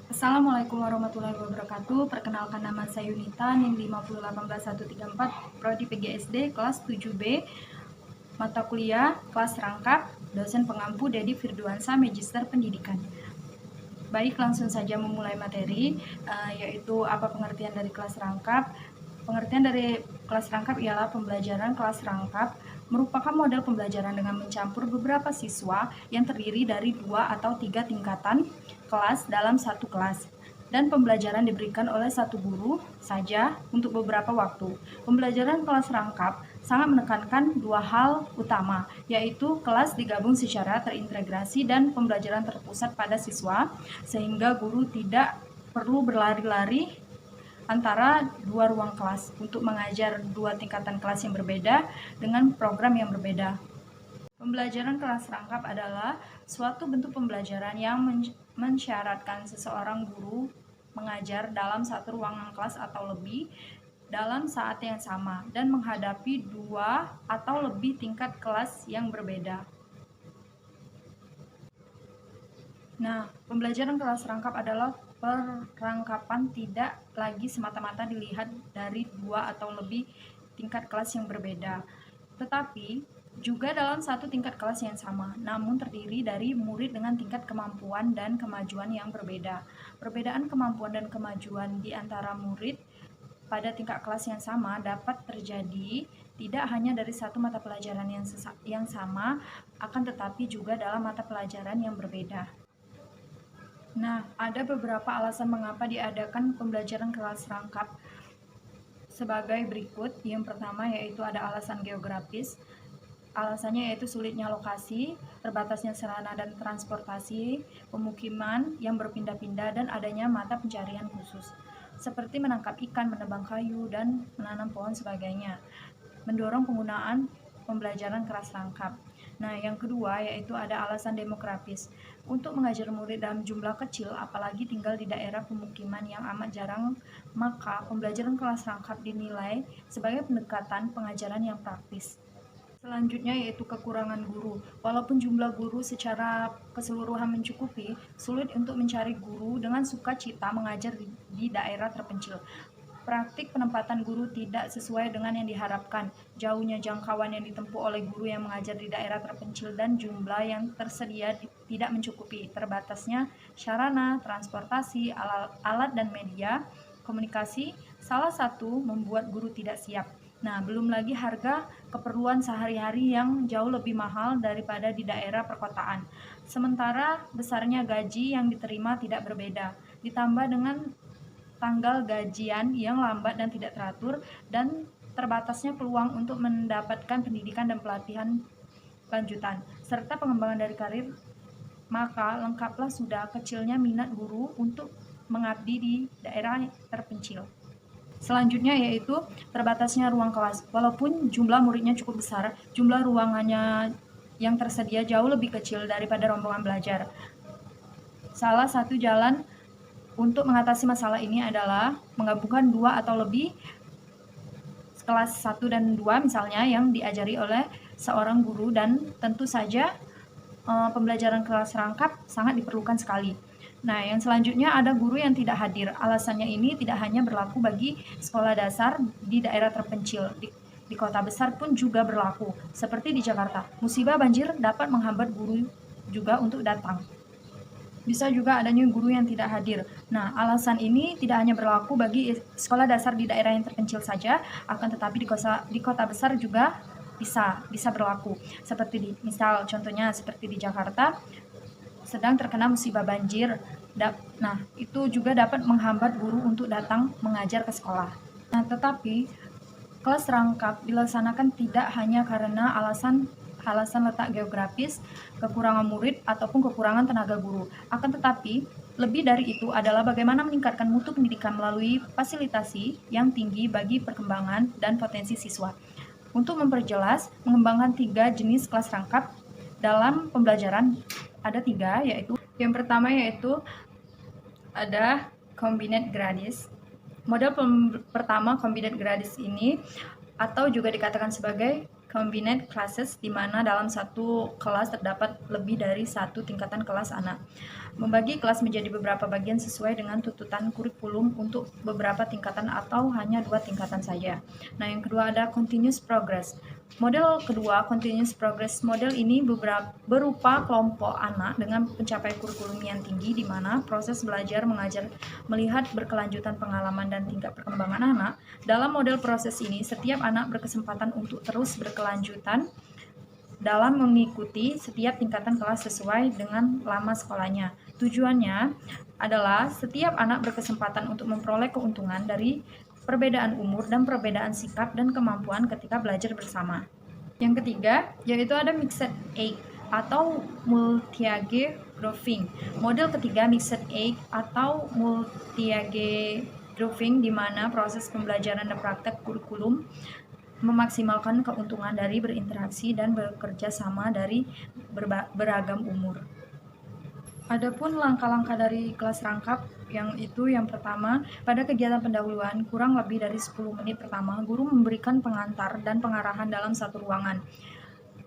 Assalamualaikum warahmatullahi wabarakatuh. Perkenalkan, nama saya Yunita, NIM 5018134, Prodi PGSD, kelas 7B, mata kuliah kelas rangkap, dosen pengampu Dedi Firduansa, Magister Pendidikan. Baik, langsung saja memulai materi, yaitu apa pengertian dari kelas rangkap. Pengertian dari kelas rangkap ialah pembelajaran kelas rangkap merupakan model pembelajaran dengan mencampur beberapa siswa yang terdiri dari 2 atau 3 tingkatan kelas dalam satu kelas, dan pembelajaran diberikan oleh satu guru saja untuk beberapa waktu. Pembelajaran kelas rangkap sangat menekankan dua hal utama, yaitu kelas digabung secara terintegrasi dan pembelajaran terpusat pada siswa, sehingga guru tidak perlu berlari-lari antara dua ruang kelas untuk mengajar dua tingkatan kelas yang berbeda dengan program yang berbeda. Pembelajaran kelas rangkap adalah suatu bentuk pembelajaran yang mensyaratkan seseorang guru mengajar dalam satu ruangan kelas atau lebih dalam saat yang sama dan menghadapi dua atau lebih tingkat kelas yang berbeda. Nah, pembelajaran kelas rangkap adalah perangkapan tidak lagi semata-mata dilihat dari dua atau lebih tingkat kelas yang berbeda, tetapi juga dalam satu tingkat kelas yang sama, namun terdiri dari murid dengan tingkat kemampuan dan kemajuan yang berbeda. Perbedaan kemampuan dan kemajuan di antara murid pada tingkat kelas yang sama dapat terjadi tidak hanya dari satu mata pelajaran yang sama, akan tetapi juga dalam mata pelajaran yang berbeda. Nah, ada beberapa alasan mengapa diadakan pembelajaran kelas rangkap sebagai berikut. Yang pertama yaitu ada alasan geografis. Alasannya yaitu sulitnya lokasi, terbatasnya sarana dan transportasi, pemukiman yang berpindah-pindah, dan adanya mata pencarian khusus, seperti menangkap ikan, menebang kayu, dan menanam pohon sebagainya, mendorong penggunaan pembelajaran kelas rangkap. Nah, yang kedua yaitu ada alasan demografis. Untuk mengajar murid dalam jumlah kecil, apalagi tinggal di daerah pemukiman yang amat jarang, maka pembelajaran kelas rangkap dinilai sebagai pendekatan pengajaran yang praktis. Selanjutnya yaitu kekurangan guru. Walaupun jumlah guru secara keseluruhan mencukupi, sulit untuk mencari guru dengan sukacita mengajar di daerah terpencil. Praktik penempatan guru tidak sesuai dengan yang diharapkan. Jauhnya jangkauan yang ditempuh oleh guru yang mengajar di daerah terpencil dan jumlah yang tersedia tidak mencukupi. Terbatasnya sarana, transportasi, alat dan media komunikasi, salah satu membuat guru tidak siap. Nah, belum lagi harga keperluan sehari-hari yang jauh lebih mahal daripada di daerah perkotaan. Sementara besarnya gaji yang diterima tidak berbeda, ditambah dengan tanggal gajian yang lambat dan tidak teratur, dan terbatasnya peluang untuk mendapatkan pendidikan dan pelatihan lanjutan, serta pengembangan dari karir, maka lengkaplah sudah kecilnya minat guru untuk mengabdi di daerah terpencil. Selanjutnya yaitu terbatasnya ruang kelas. Walaupun jumlah muridnya cukup besar, jumlah ruangannya yang tersedia jauh lebih kecil daripada rombongan belajar. Salah satu jalan untuk mengatasi masalah ini adalah menggabungkan dua atau lebih kelas 1 dan 2 misalnya yang diajari oleh seorang guru, dan tentu saja pembelajaran kelas rangkap sangat diperlukan sekali. Nah, yang selanjutnya ada guru yang tidak hadir. Alasannya ini tidak hanya berlaku bagi sekolah dasar di daerah terpencil, di kota besar pun juga berlaku. Seperti di Jakarta, musibah banjir dapat menghambat guru juga untuk datang. Bisa juga adanya guru yang tidak hadir. Nah, alasan ini tidak hanya berlaku bagi sekolah dasar di daerah yang terpencil saja, akan tetapi di kota besar juga bisa berlaku. Seperti misal contohnya seperti di Jakarta sedang terkena musibah banjir. Nah, itu juga dapat menghambat guru untuk datang mengajar ke sekolah. Nah, tetapi kelas rangkap dilaksanakan tidak hanya karena alasan letak geografis, kekurangan murid, ataupun kekurangan tenaga guru. Akan tetapi, lebih dari itu adalah bagaimana meningkatkan mutu pendidikan melalui fasilitasi yang tinggi bagi perkembangan dan potensi siswa. Untuk memperjelas, mengembangkan 3 jenis kelas rangkap dalam pembelajaran ada 3, yaitu yang pertama yaitu ada combined gradis. Model pertama combined gradis ini atau juga dikatakan sebagai combined classes, di mana dalam satu kelas terdapat lebih dari satu tingkatan kelas anak. Membagi kelas menjadi beberapa bagian sesuai dengan tuntutan kurikulum untuk beberapa tingkatan atau hanya 2 tingkatan saja. Nah, yang kedua ada continuous progress. Model kedua, continuous progress model ini berupa kelompok anak dengan pencapaian kurikulum yang tinggi, di mana proses belajar mengajar melihat berkelanjutan pengalaman dan tingkat perkembangan anak. Dalam model proses ini, setiap anak berkesempatan untuk terus berkelanjutan dalam mengikuti setiap tingkatan kelas sesuai dengan lama sekolahnya. Tujuannya adalah setiap anak berkesempatan untuk memperoleh keuntungan dari perbedaan umur dan perbedaan sikap dan kemampuan ketika belajar bersama. Yang ketiga, yaitu ada mixed age atau multi-age grouping. Model ketiga, mixed age atau multi-age grouping, di mana proses pembelajaran dan praktek kurikulum memaksimalkan keuntungan dari berinteraksi dan bekerja sama dari beragam umur. Adapun langkah-langkah dari kelas rangkap, yang pertama, pada kegiatan pendahuluan kurang lebih dari 10 menit pertama, guru memberikan pengantar dan pengarahan dalam satu ruangan.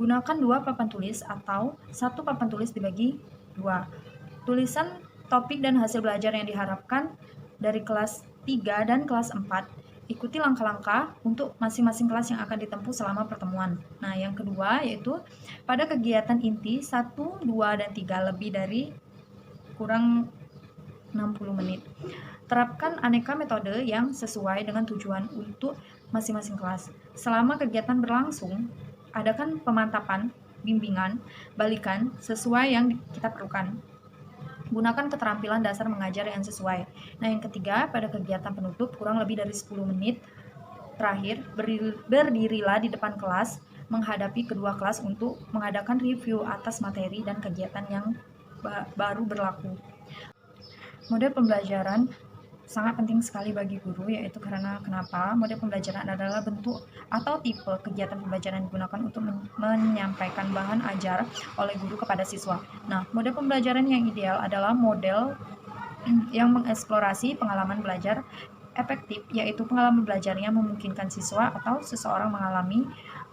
Gunakan 2 papan tulis atau 1 papan tulis dibagi 2. Tulisan topik dan hasil belajar yang diharapkan dari kelas 3 dan kelas 4. Ikuti langkah-langkah untuk masing-masing kelas yang akan ditempuh selama pertemuan. Nah, yang kedua yaitu pada kegiatan inti 1, 2, dan 3 lebih dari kurang 60 menit. Terapkan aneka metode yang sesuai dengan tujuan untuk masing-masing kelas. Selama kegiatan berlangsung, adakan pemantapan, bimbingan, balikan sesuai yang kita perlukan. Gunakan keterampilan dasar mengajar yang sesuai. Nah, yang ketiga, pada kegiatan penutup kurang lebih dari 10 menit terakhir, berdirilah di depan kelas menghadapi kedua kelas untuk mengadakan review atas materi dan kegiatan yang baru berlaku. Model pembelajaran sangat penting sekali bagi guru, yaitu karena kenapa? Model pembelajaran adalah bentuk atau tipe kegiatan pembelajaran digunakan untuk menyampaikan bahan ajar oleh guru kepada siswa. Nah, model pembelajaran yang ideal adalah model yang mengeksplorasi pengalaman belajar efektif, yaitu pengalaman belajar yang memungkinkan siswa atau seseorang mengalami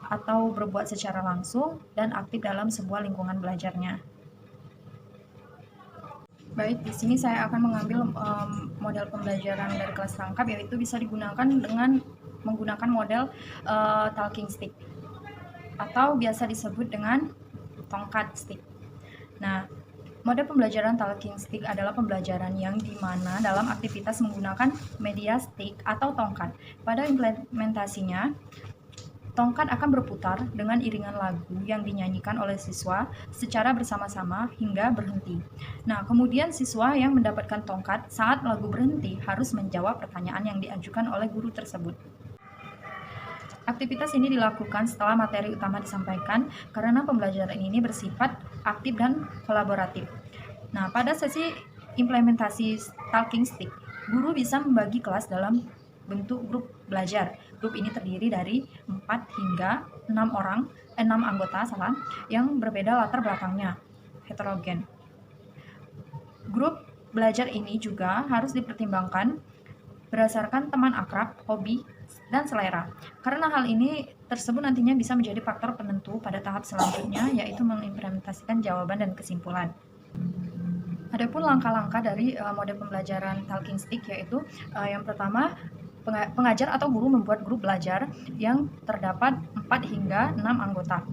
atau berbuat secara langsung dan aktif dalam sebuah lingkungan belajarnya. Baik, di sini saya akan mengambil model pembelajaran dari kelas rangkap, yaitu bisa digunakan dengan menggunakan model talking stick atau biasa disebut dengan tongkat stick. Nah, model pembelajaran talking stick adalah pembelajaran yang dimana dalam aktivitas menggunakan media stick atau tongkat. Pada implementasinya, tongkat akan berputar dengan iringan lagu yang dinyanyikan oleh siswa secara bersama-sama hingga berhenti. Nah, kemudian siswa yang mendapatkan tongkat saat lagu berhenti harus menjawab pertanyaan yang diajukan oleh guru tersebut. Aktivitas ini dilakukan setelah materi utama disampaikan karena pembelajaran ini bersifat aktif dan kolaboratif. Nah, pada sesi implementasi talking stick, guru bisa membagi kelas dalam bentuk grup belajar. Grup ini terdiri dari 4 hingga 6 anggota yang berbeda latar belakangnya, heterogen. Grup belajar ini juga harus dipertimbangkan berdasarkan teman akrab, hobi, dan selera. Karena hal ini tersebut nantinya bisa menjadi faktor penentu pada tahap selanjutnya, yaitu mengimplementasikan jawaban dan kesimpulan. Adapun langkah-langkah dari model pembelajaran talking stick, yaitu yang pertama, pengajar atau guru membuat grup belajar yang terdapat 4 hingga 6 anggota.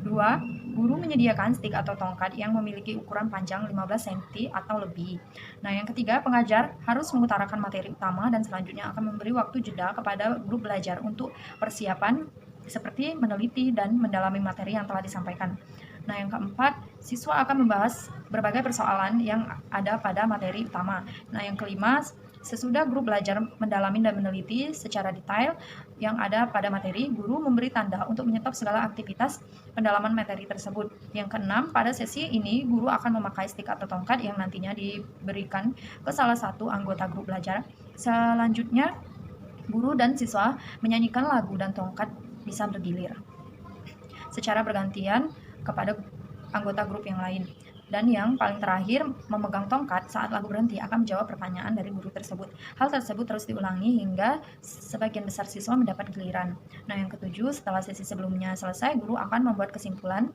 2. Guru menyediakan stick atau tongkat yang memiliki ukuran panjang 15 cm atau lebih. Nah, yang ketiga, pengajar harus mengutarakan materi utama dan selanjutnya akan memberi waktu jeda kepada grup belajar untuk persiapan seperti meneliti dan mendalami materi yang telah disampaikan. Nah, yang keempat, siswa akan membahas berbagai persoalan yang ada pada materi utama. Nah, yang kelima, sesudah grup belajar mendalami dan meneliti secara detail yang ada pada materi, guru memberi tanda untuk menyetop segala aktivitas pendalaman materi tersebut. Yang keenam, pada sesi ini guru akan memakai stick atau tongkat yang nantinya diberikan ke salah satu anggota grup belajar. Selanjutnya, guru dan siswa menyanyikan lagu dan tongkat bisa bergilir secara bergantian kepada anggota grup yang lain. Dan yang paling terakhir, memegang tongkat saat lagu berhenti akan menjawab pertanyaan dari guru tersebut. Hal tersebut terus diulangi hingga sebagian besar siswa mendapat giliran. Nah, yang ketujuh, setelah sesi sebelumnya selesai, guru akan membuat kesimpulan.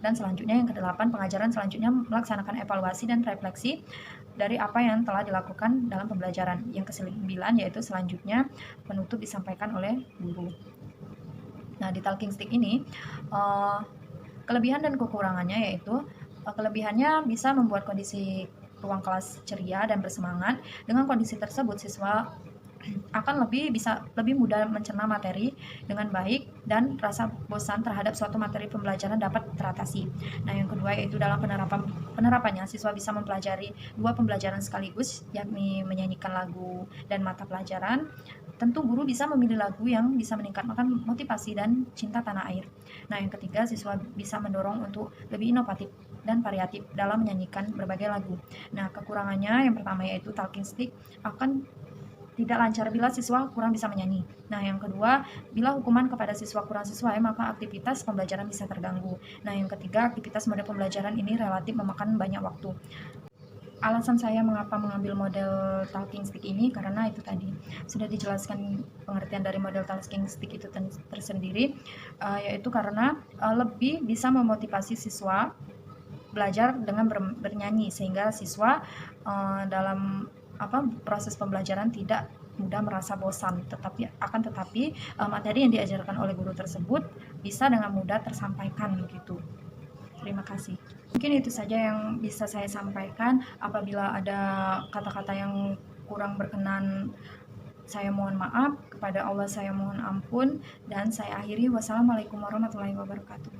Dan selanjutnya yang kedelapan, pengajaran selanjutnya melaksanakan evaluasi dan refleksi dari apa yang telah dilakukan dalam pembelajaran. Yang kesembilan yaitu selanjutnya penutup disampaikan oleh guru. Nah, di talking stick ini kelebihan dan kekurangannya yaitu kelebihannya bisa membuat kondisi ruang kelas ceria dan bersemangat. Dengan kondisi tersebut, siswa akan bisa lebih mudah mencerna materi dengan baik dan rasa bosan terhadap suatu materi pembelajaran dapat teratasi. Nah, yang kedua yaitu dalam penerapannya siswa bisa mempelajari dua pembelajaran sekaligus, yakni menyanyikan lagu dan mata pelajaran. Tentu guru bisa memilih lagu yang bisa meningkatkan motivasi dan cinta tanah air. Nah, yang ketiga, siswa bisa mendorong untuk lebih inovatif dan variatif dalam menyanyikan berbagai lagu. Nah, kekurangannya yang pertama yaitu talking stick akan tidak lancar bila siswa kurang bisa menyanyi. Nah, yang kedua, bila hukuman kepada siswa kurang sesuai, maka aktivitas pembelajaran bisa terganggu. Nah, yang ketiga, aktivitas model pembelajaran ini relatif memakan banyak waktu. Alasan saya mengapa mengambil model talking stick ini karena itu tadi sudah dijelaskan pengertian dari model talking stick itu tersendiri, yaitu karena lebih bisa memotivasi siswa belajar dengan bernyanyi sehingga siswa dalam proses pembelajaran tidak mudah merasa bosan, tetapi materi yang diajarkan oleh guru tersebut bisa dengan mudah tersampaikan begitu. Terima kasih. Mungkin itu saja yang bisa saya sampaikan. Apabila ada kata-kata yang kurang berkenan, saya mohon maaf. Kepada Allah saya mohon ampun. Dan saya akhiri. Wassalamualaikum warahmatullahi wabarakatuh.